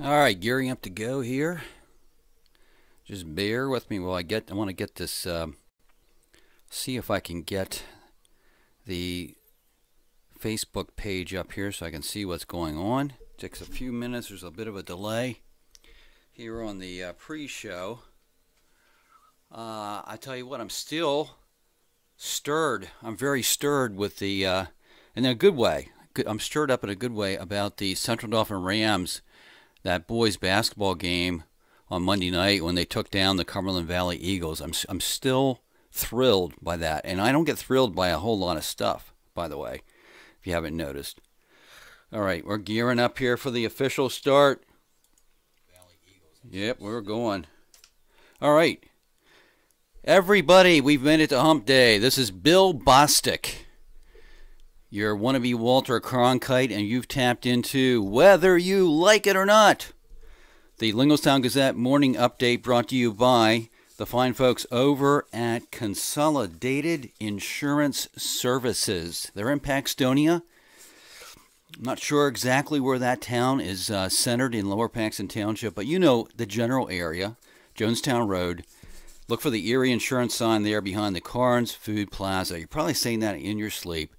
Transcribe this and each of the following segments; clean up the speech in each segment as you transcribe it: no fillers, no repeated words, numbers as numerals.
All right, gearing up to go here. Just bear with me while I want to get this, see if I can get the Facebook page up here so I can see what's going on. Takes a few minutes. There's a bit of a delay here on the pre-show. I tell you what, I'm still stirred. I'm very stirred with the, in a good way. I'm stirred up in a good way about the Central Dauphin Rams, that boys basketball game on Monday night when they took down the Cumberland Valley Eagles. I'm still thrilled by that, and I don't get thrilled by a whole lot of stuff, by the way, if you haven't noticed. All right, we're gearing up here for the official start. Yep, we're going. All right, everybody, we've made it to Hump Day. This is Bill Bostic, your wannabe Walter Cronkite, and you've tapped into Whether You Like It or Not, the Linglestown Gazette morning update brought to you by the fine folks over at Consolidated Insurance Services. They're in Paxtonia. I'm not sure exactly where that town is centered in Lower Paxton Township, but you know the general area, Jonestown Road. Look for the Erie Insurance sign there behind the Carnes Food Plaza. You're probably saying that in your sleep.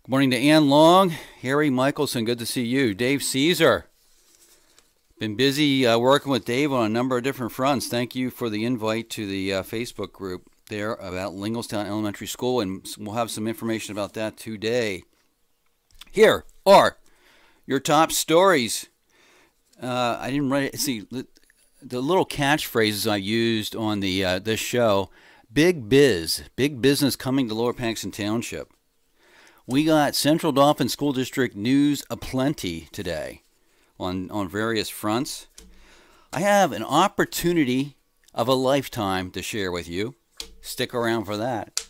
Good morning to Ann Long, Harry Michelson, good to see you. Dave Caesar, been busy working with Dave on a number of different fronts. Thank you for the invite to the Facebook group there about Linglestown Elementary School, and we'll have some information about that today. Here are your top stories. I didn't write it. See, the little catchphrases I used on the this show. Big business coming to Lower Paxton Township. We got Central Dauphin School District news aplenty today on various fronts. I have an opportunity of a lifetime to share with you. Stick around for that.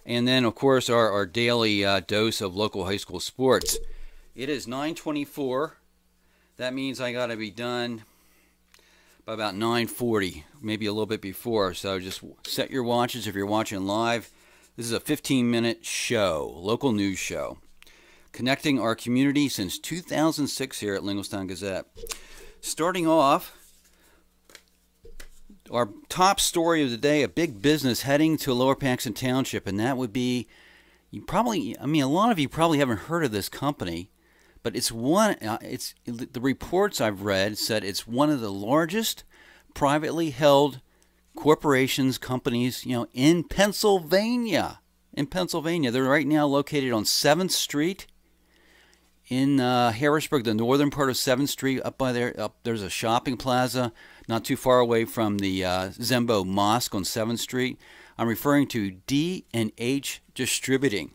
And then, of course, our daily dose of local high school sports. It is 9:24. That means I got to be done by about 9:40, maybe a little bit before. So just set your watches if you're watching live. This is a 15-minute show, local news show, connecting our community since 2006 here at Linglestown Gazette. Starting off, our top story of the day, a big business heading to Lower Paxton Township, and that would be, a lot of you probably haven't heard of this company, but the reports I've read said it's one of the largest privately held corporations, companies, in Pennsylvania. They're right now located on 7th Street in Harrisburg, the northern part of 7th Street. Up by there, there's a shopping plaza not too far away from the Zembo Mosque on 7th Street. I'm referring to D&H Distributing.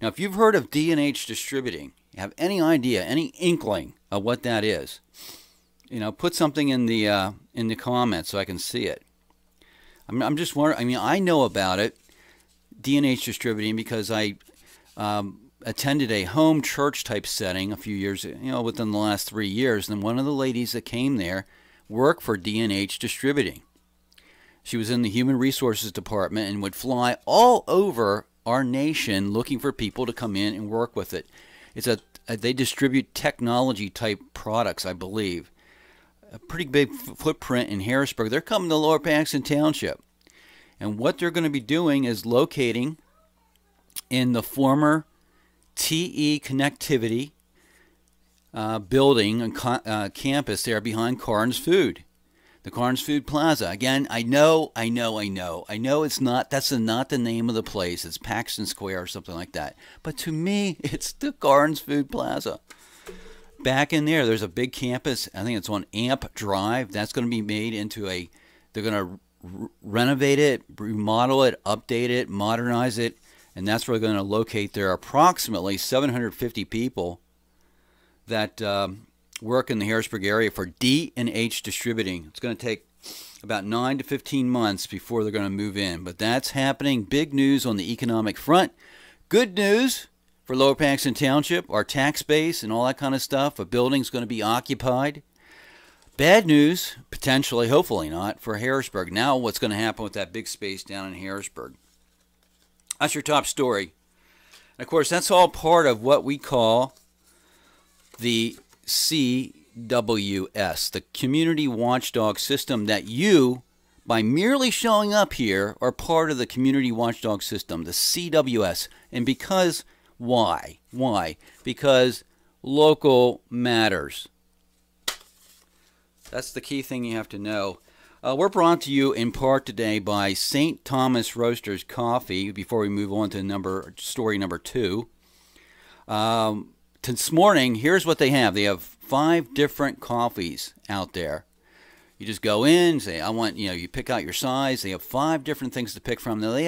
Now, if you've heard of D&H Distributing, you have any idea, any inkling of what that is, put something in the comments so I can see it. I'm just wondering. I know about it, D&H Distributing, because I attended a home church type setting a few years, within the last 3 years, and one of the ladies that came there worked for D&H Distributing. She was in the Human Resources Department and would fly all over our nation looking for people to come in and work with it. They distribute technology type products, I believe. A pretty big footprint in Harrisburg. They're coming to Lower Paxton Township. And what they're going to be doing is locating in the former TE Connectivity building and campus there behind Carnes Food. The Carnes Food Plaza. Again, I know it's not, that's not the name of the place. It's Paxton Square or something like that. But to me, it's the Carnes Food Plaza. Back in there, there's a big campus. I think it's on Amp Drive. That's going to be made into they're going to renovate it, remodel it, update it, modernize it, and that's where they're going to locate. There are approximately 750 people that work in the Harrisburg area for D&H Distributing. It's going to take about 9 to 15 months before they're going to move in, but that's happening. Big news on the economic front. Good news for Lower Paxton Township, our tax base and all that kind of stuff. A building's going to be occupied. Bad news, potentially, hopefully not, for Harrisburg. Now what's going to happen with that big space down in Harrisburg? That's your top story. And of course, that's all part of what we call the C the community watchdog system that you, by merely showing up here, are part of the community watchdog system, the CWS. And because, why? Why? Because local matters. That's the key thing you have to know. We're brought to you in part today by St. Thomas Roasters Coffee, before we move on to story number 2. This morning, here's what they have. They have 5 different coffees out there. You just go in, say, I want, you pick out your size. They have 5 different things to pick from. Now, they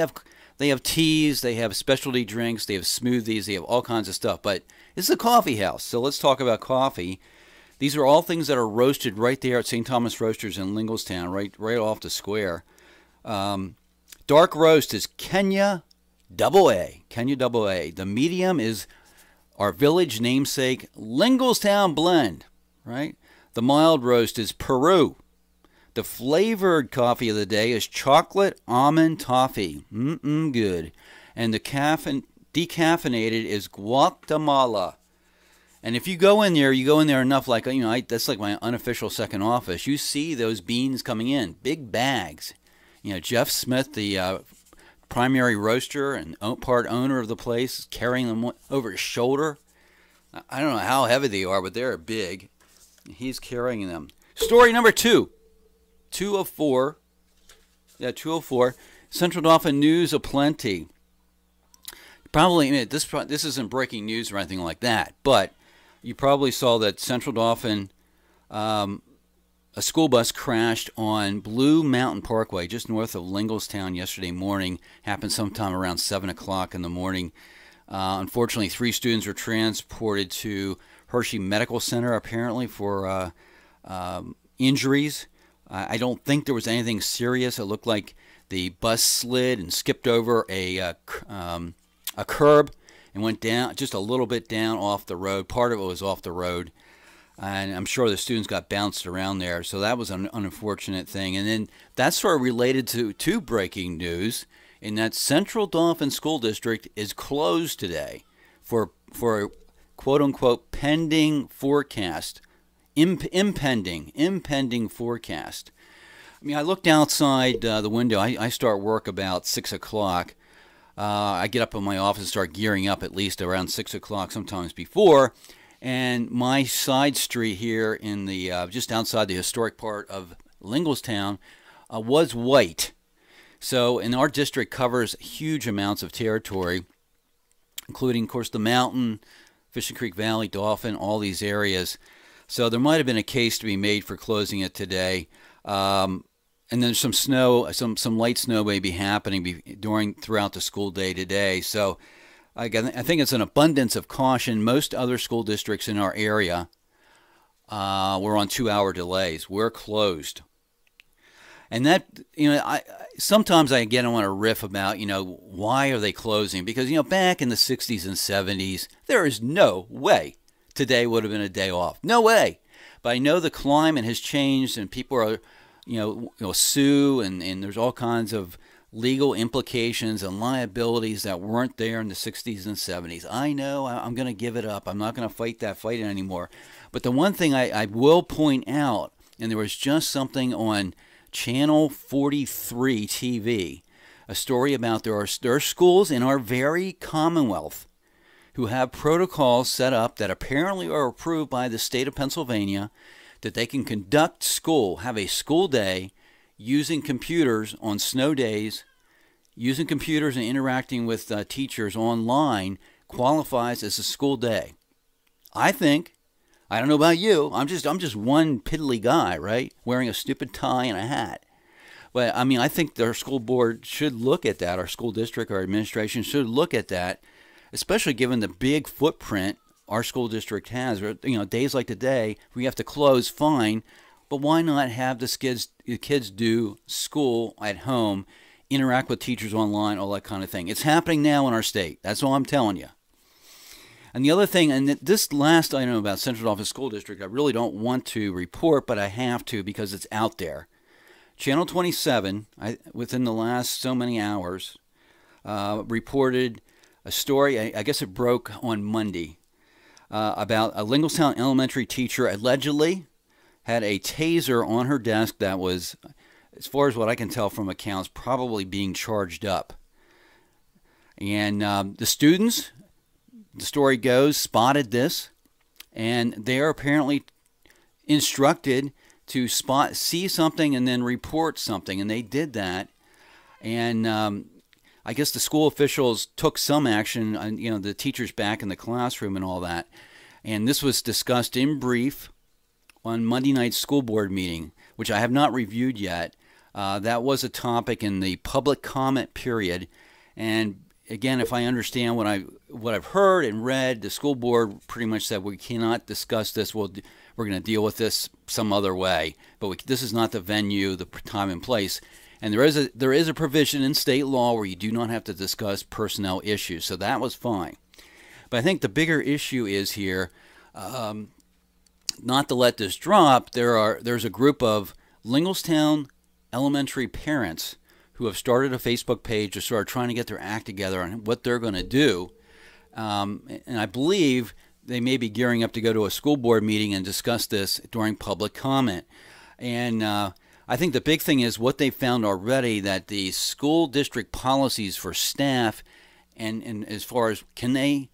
have teas, they have specialty drinks, they have smoothies, they have all kinds of stuff. But this is a coffee house, so let's talk about coffee. These are all things that are roasted right there at St. Thomas Roasters in Linglestown, right off the square. Dark roast is Kenya AA. Kenya AA. The medium is our village namesake Linglestown blend, right? The mild roast is Peru. The flavored coffee of the day is chocolate almond toffee. Good. And the decaffeinated is Guatemala. And if you go in there enough, like, that's like my unofficial second office. You see those beans coming in, big bags. Jeff Smith, the primary roaster and part owner of the place, is carrying them over his shoulder. I don't know how heavy they are, but they're big. He's carrying them. Story number 2. 204. Yeah, 204. Central Dauphin News aplenty. Probably, this isn't breaking news or anything like that, but you probably saw that Central Dauphin, a school bus crashed on Blue Mountain Parkway just north of Linglestown yesterday morning. Happened sometime around 7 o'clock in the morning. Unfortunately, 3 students were transported to Hershey Medical Center apparently for injuries. I don't think there was anything serious. It looked like the bus slid and skipped over a curb and went down just a little bit down off the road. Part of it was off the road, and I'm sure the students got bounced around there. So that was an unfortunate thing. And then that's sort of related to breaking news in that Central Dauphin School District is closed today for quote-unquote pending forecast. Impending forecast. I looked outside the window. I start work about 6 o'clock. I get up in my office and start gearing up at least around 6 o'clock, sometimes before. And my side street here in the just outside the historic part of Linglestown was white. So, and our district covers huge amounts of territory, including, of course, the mountain, Fishing Creek Valley, Dauphin, all these areas. So there might have been a case to be made for closing it today. And then some snow, some light snow may be happening throughout the school day today. So I think it's an abundance of caution. Most other school districts in our area were on 2-hour delays. We're closed. And that, sometimes I want to riff about, why are they closing? Because, back in the 60s and 70s, there is no way today would have been a day off. No way. But I know the climate has changed and people are, sue and there's all kinds of legal implications and liabilities that weren't there in the 60s and 70s. I know I'm going to give it up. I'm not going to fight that fight anymore. But the one thing I will point out, and there was just something on Channel 43 TV, a story about there are schools in our very Commonwealth who have protocols set up that apparently are approved by the state of Pennsylvania that they can conduct school, have a school day using computers on snow days, using computers and interacting with teachers online qualifies as a school day. I don't know about you, I'm just one piddly guy, right, wearing a stupid tie and a hat. But I think our school board should look at that, our school district, our administration should look at that, especially given the big footprint our school district has. Days like today, we have to close, fine, but why not have the kids do school at home, interact with teachers online, all that kind of thing. It's happening now in our state. That's all I'm telling you. And the other thing, and this last item about Central Dauphin School District, I really don't want to report, but I have to because it's out there. Channel 27, within the last so many hours, reported a story, I guess it broke on Monday. about a Linglestown elementary teacher allegedly had a taser on her desk that was, as far as what I can tell from accounts, probably being charged up. And the students, the story goes, spotted this, and they are apparently instructed to see something and then report something, and they did that. And I guess the school officials took some action on, the teachers back in the classroom and all that. And this was discussed in brief on Monday night's school board meeting, which I have not reviewed yet. That was a topic in the public comment period. And again, if I understand what I've heard and read, the school board pretty much said we cannot discuss this. We're going to deal with this some other way. But this is not the venue, the time and place. And there is a provision in state law where you do not have to discuss personnel issues. So that was fine. But I think the bigger issue is here, not to let this drop, there's a group of Linglestown elementary parents who have started a Facebook page to start trying to get their act together on what they're going to do. And I believe they may be gearing up to go to a school board meeting and discuss this during public comment. And I think the big thing is what they found already, that the school district policies for staff and as far as can they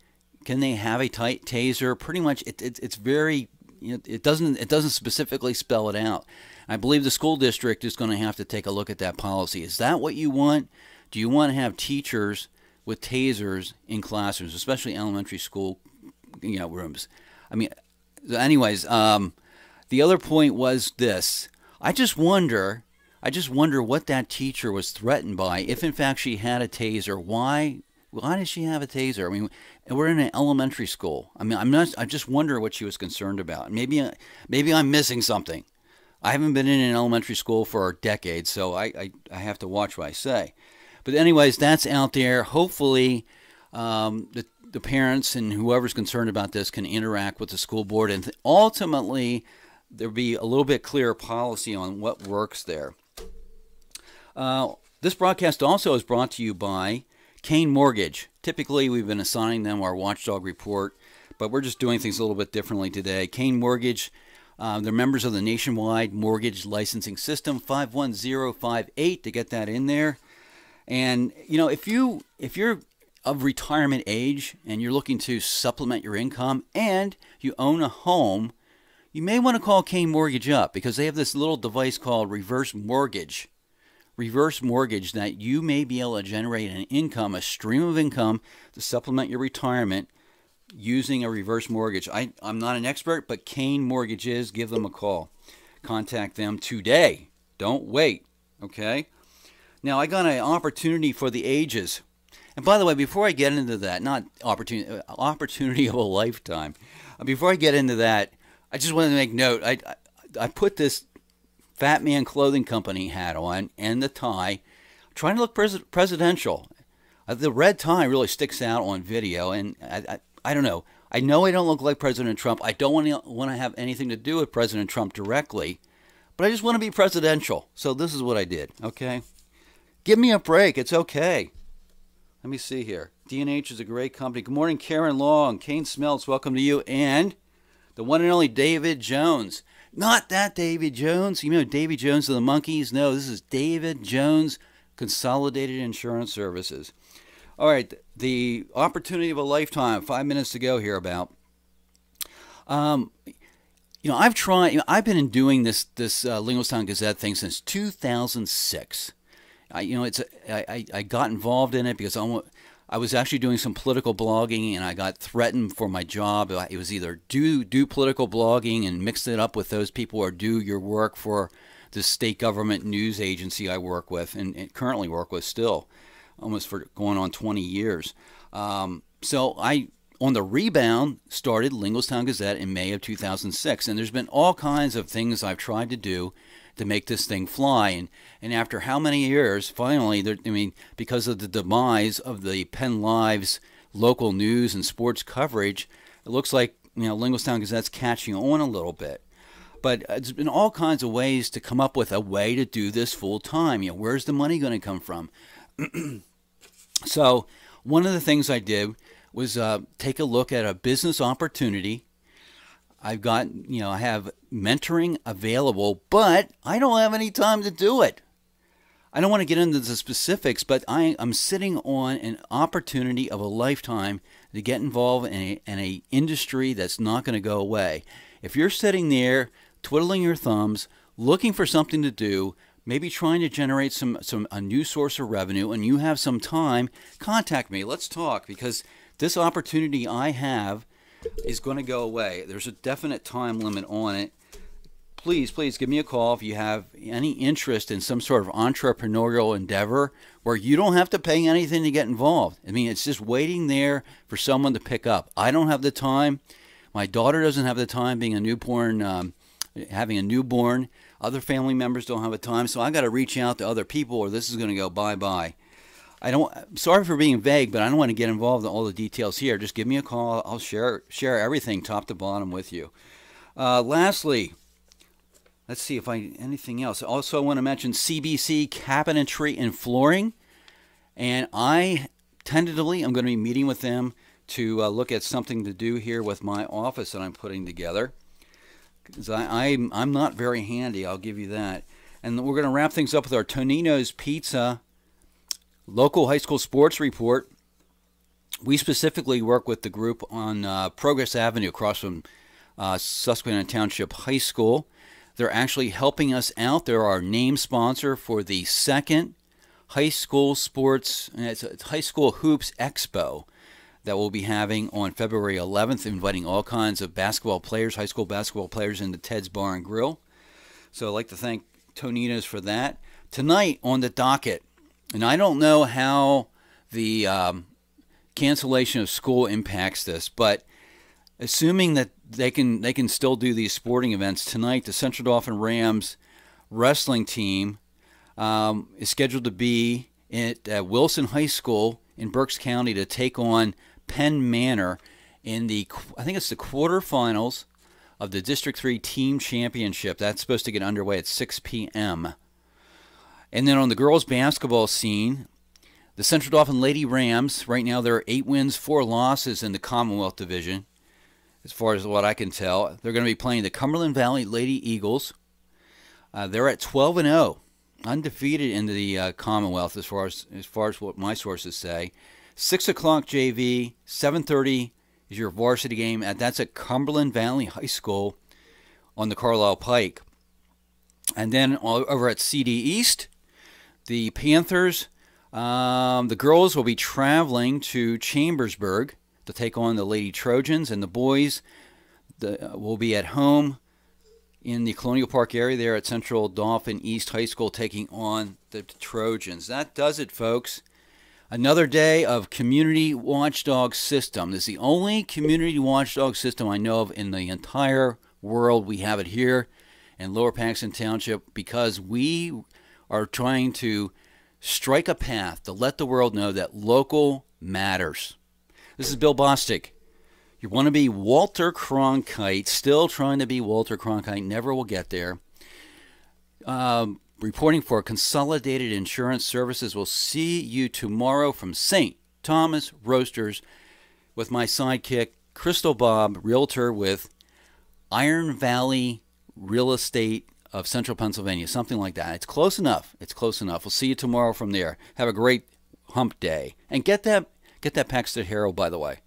have a taser, pretty much it's very, it doesn't specifically spell it out. I believe the school district is going to have to take a look at that policy. Is that what you want? Do you want to have teachers with tasers in classrooms, especially elementary school, rooms? I mean, anyways, the other point was this. I just wonder what that teacher was threatened by. If in fact she had a taser, why did she have a taser? I mean, we're in an elementary school. I mean, I just wonder what she was concerned about. Maybe I'm missing something. I haven't been in an elementary school for decades, so I have to watch what I say. But anyways, that's out there. Hopefully, the parents and whoever's concerned about this can interact with the school board, and ultimately there'll be a little bit clearer policy on what works there. This broadcast also is brought to you by Kane Mortgage. Typically, we've been assigning them our watchdog report, but we're just doing things a little bit differently today. Kane Mortgage, they're members of the nationwide mortgage licensing system, 51058 to get that in there. And if you're of retirement age and you're looking to supplement your income and you own a home, you may want to call Kane Mortgage up because they have this little device called reverse mortgage. Reverse mortgage that you may be able to generate an income, a stream of income to supplement your retirement using a reverse mortgage. I'm not an expert, but Kane Mortgage is. Give them a call. Contact them today. Don't wait. Okay? Now, I got an opportunity for the ages. And by the way, before I get into that, not opportunity of a lifetime. Before I get into that, I just wanted to make note. I put this Fat Man Clothing Company hat on and the tie, trying to look presidential. The red tie really sticks out on video, and I don't know. I know I don't look like President Trump. I don't want to have anything to do with President Trump directly, but I just want to be presidential. So this is what I did, okay? Give me a break. It's okay. Let me see here. D&H is a great company. Good morning, Karen Long. Kane Smelts, welcome to you. And the one and only David Jones. Not that David Jones. You know Davy Jones of the Monkees? No, this is David Jones, Consolidated Insurance Services. All right, the opportunity of a lifetime. 5 minutes to go here about. I've been doing this Linglestown Gazette thing since 2006. I got involved in it because I was actually doing some political blogging, and I got threatened for my job. It was either do political blogging and mix it up with those people, or do your work for the state government news agency I work with and currently work with still, almost for going on 20 years. So I, on the rebound, started Linglestown Gazette in May of 2006, and there's been all kinds of things I've tried to do to make this thing fly. And after how many years, finally, because of the demise of the Penn Live's local news and sports coverage, it looks like Linglestown Gazette's catching on a little bit. But there's been all kinds of ways to come up with a way to do this full time. Where's the money going to come from? So one of the things I did was take a look at a business opportunity. I've got, I have mentoring available, but I don't have any time to do it. I don't want to get into the specifics, but I'm sitting on an opportunity of a lifetime to get involved in a industry that's not going to go away. If you're sitting there twiddling your thumbs, looking for something to do, maybe trying to generate a new source of revenue, and you have some time, contact me. Let's talk, because this opportunity I have is going to go away. There's a definite time limit on it. Please give me a call if you have any interest in some sort of entrepreneurial endeavor where you don't have to pay anything to get involved. I mean, it's just waiting there for someone to pick up. I don't have the time. My daughter doesn't have the time, being a newborn, having a newborn. Other family members don't have the time, so I got to reach out to other people, or this is going to go bye-bye. Sorry for being vague, but I don't want to get involved in all the details here. Just give me a call. I'll share everything top to bottom with you. Lastly, let's see if anything else. Also, I want to mention CBC Cabinetry and Flooring, and I tentatively am going to be meeting with them to look at something to do here with my office that I'm putting together. Because I'm not very handy, I'll give you that. And we're going to wrap things up with our Tonino's Pizza local high school sports report. We specifically work with the group on Progress Avenue across from Susquehanna Township High School. They're actually helping us out. They're our name sponsor for the second high school sports, it's High School Hoops Expo that we'll be having on February 11th, inviting all kinds of basketball players, high school basketball players, into Ted's Bar and Grill. So I'd like to thank Tonino's for that. Tonight on the docket, and I don't know how the cancellation of school impacts this, but assuming that they can still do these sporting events tonight, the Central Dauphin Rams wrestling team is scheduled to be at Wilson High School in Berks County to take on Penn Manor in I think it's the quarterfinals of the District 3 Team Championship. That's supposed to get underway at 6 p.m. And then on the girls' basketball scene, the Central Dauphin Lady Rams, right now they're 8 wins, 4 losses in the Commonwealth Division, as far as what I can tell. They're going to be playing the Cumberland Valley Lady Eagles. They're at 12-0, undefeated in the Commonwealth, as far as what my sources say. 6 o'clock JV, 7:30 is your varsity game. That's at Cumberland Valley High School on the Carlisle Pike. And then over at CD East, the Panthers, the girls will be traveling to Chambersburg to take on the Lady Trojans, and the boys will be at home in the Colonial Park area there at Central Dauphin East High School, taking on the Trojans. That does it, folks. Another day of community watchdog system. This is the only community watchdog system I know of in the entire world. We have it here in Lower Paxton Township because we are trying to strike a path to let the world know that local matters. This is Bill Bostic. You want to be Walter Cronkite, still trying to be Walter Cronkite, never will get there. Reporting for Consolidated Insurance Services. We'll see you tomorrow from St. Thomas Roasters with my sidekick, Crystal Bob, realtor with Iron Valley Real Estate of Central Pennsylvania, something like that. It's close enough. It's close enough. We'll see you tomorrow from there. Have a great hump day. And get that Paxton Herald, by the way.